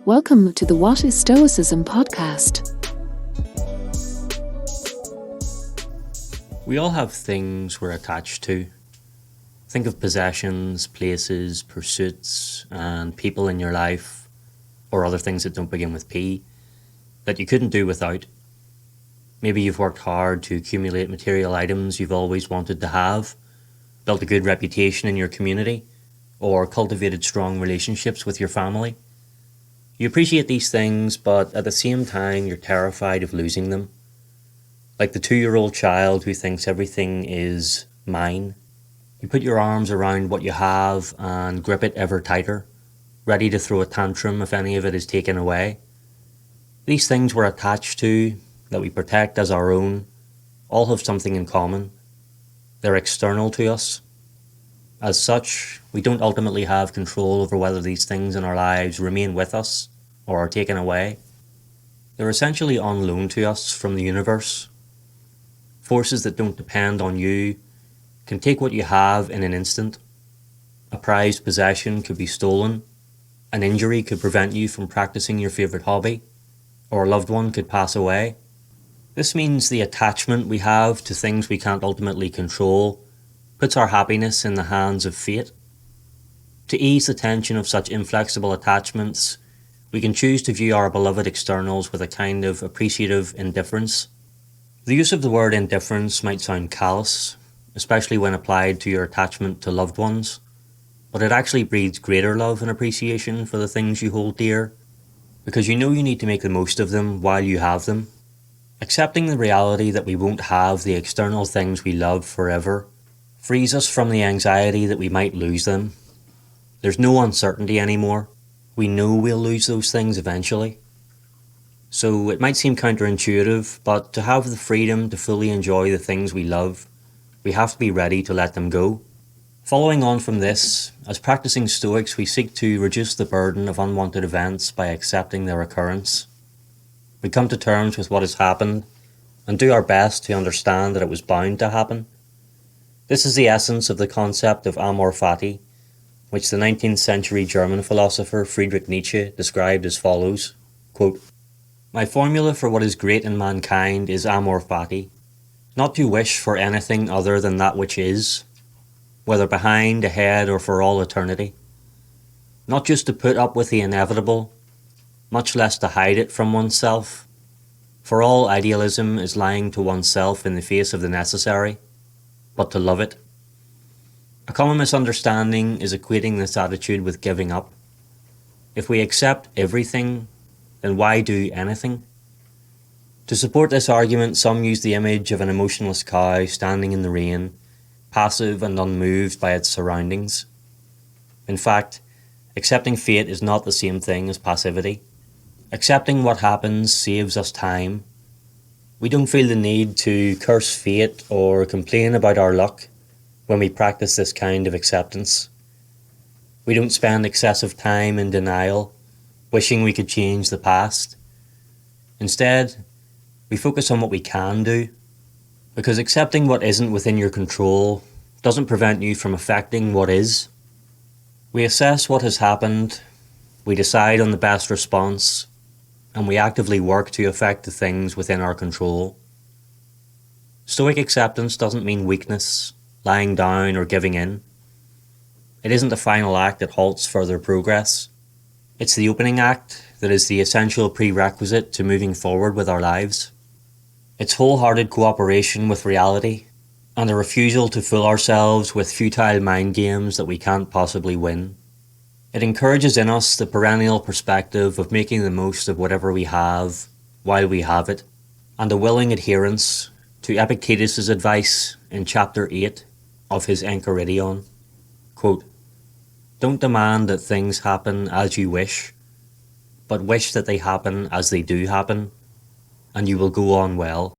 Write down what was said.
Welcome to the What is Stoicism podcast. We all have things we're attached to. Think of possessions, places, pursuits, and people in your life, or other things that don't begin with P, that you couldn't do without. Maybe you've worked hard to accumulate material items you've always wanted to have, built a good reputation in your community, or cultivated strong relationships with your family. You appreciate these things, but at the same time you're terrified of losing them. Like the 2-year-old child who thinks everything is mine. You put your arms around what you have and grip it ever tighter, ready to throw a tantrum if any of it is taken away. These things we're attached to, that we protect as our own, all have something in common. They're external to us. As such, we don't ultimately have control over whether these things in our lives remain with us or are taken away. They're essentially on loan to us from the universe. Forces that don't depend on you can take what you have in an instant. A prized possession could be stolen. An injury could prevent you from practicing your favourite hobby, or a loved one could pass away. This means the attachment we have to things we can't ultimately control puts our happiness in the hands of fate. To ease the tension of such inflexible attachments, we can choose to view our beloved externals with a kind of appreciative indifference. The use of the word indifference might sound callous, especially when applied to your attachment to loved ones, but it actually breeds greater love and appreciation for the things you hold dear, because you know you need to make the most of them while you have them. Accepting the reality that we won't have the external things we love forever frees us from the anxiety that we might lose them. There's no uncertainty anymore. We know we'll lose those things eventually. So it might seem counterintuitive, but to have the freedom to fully enjoy the things we love, we have to be ready to let them go. Following on from this, as practicing Stoics, we seek to reduce the burden of unwanted events by accepting their occurrence. We come to terms with what has happened and do our best to understand that it was bound to happen. This is the essence of the concept of amor fati, which the 19th century German philosopher Friedrich Nietzsche described as follows, quote, "My formula for what is great in mankind is amor fati, not to wish for anything other than that which is, whether behind, ahead, or for all eternity. Not just to put up with the inevitable, much less to hide it from oneself, for all idealism is lying to oneself in the face of the necessary, but to love it. A common misunderstanding is equating this attitude with giving up. If we accept everything, then why do anything? To support this argument, some use the image of an emotionless cow standing in the rain, passive and unmoved by its surroundings. In fact, accepting fate is not the same thing as passivity. Accepting what happens saves us time. We don't feel the need to curse fate or complain about our luck when we practice this kind of acceptance. We don't spend excessive time in denial, wishing we could change the past. Instead, we focus on what we can do, because accepting what isn't within your control doesn't prevent you from affecting what is. We assess what has happened, we decide on the best response, and we actively work to affect the things within our control. Stoic acceptance doesn't mean weakness, lying down, or giving in. It isn't the final act that halts further progress. It's the opening act that is the essential prerequisite to moving forward with our lives. It's wholehearted cooperation with reality, and a refusal to fool ourselves with futile mind games that we can't possibly win. It encourages in us the perennial perspective of making the most of whatever we have while we have it, and a willing adherence to Epictetus' advice in chapter 8 of his Enchiridion, quote, "Don't demand that things happen as you wish, but wish that they happen as they do happen, and you will go on well."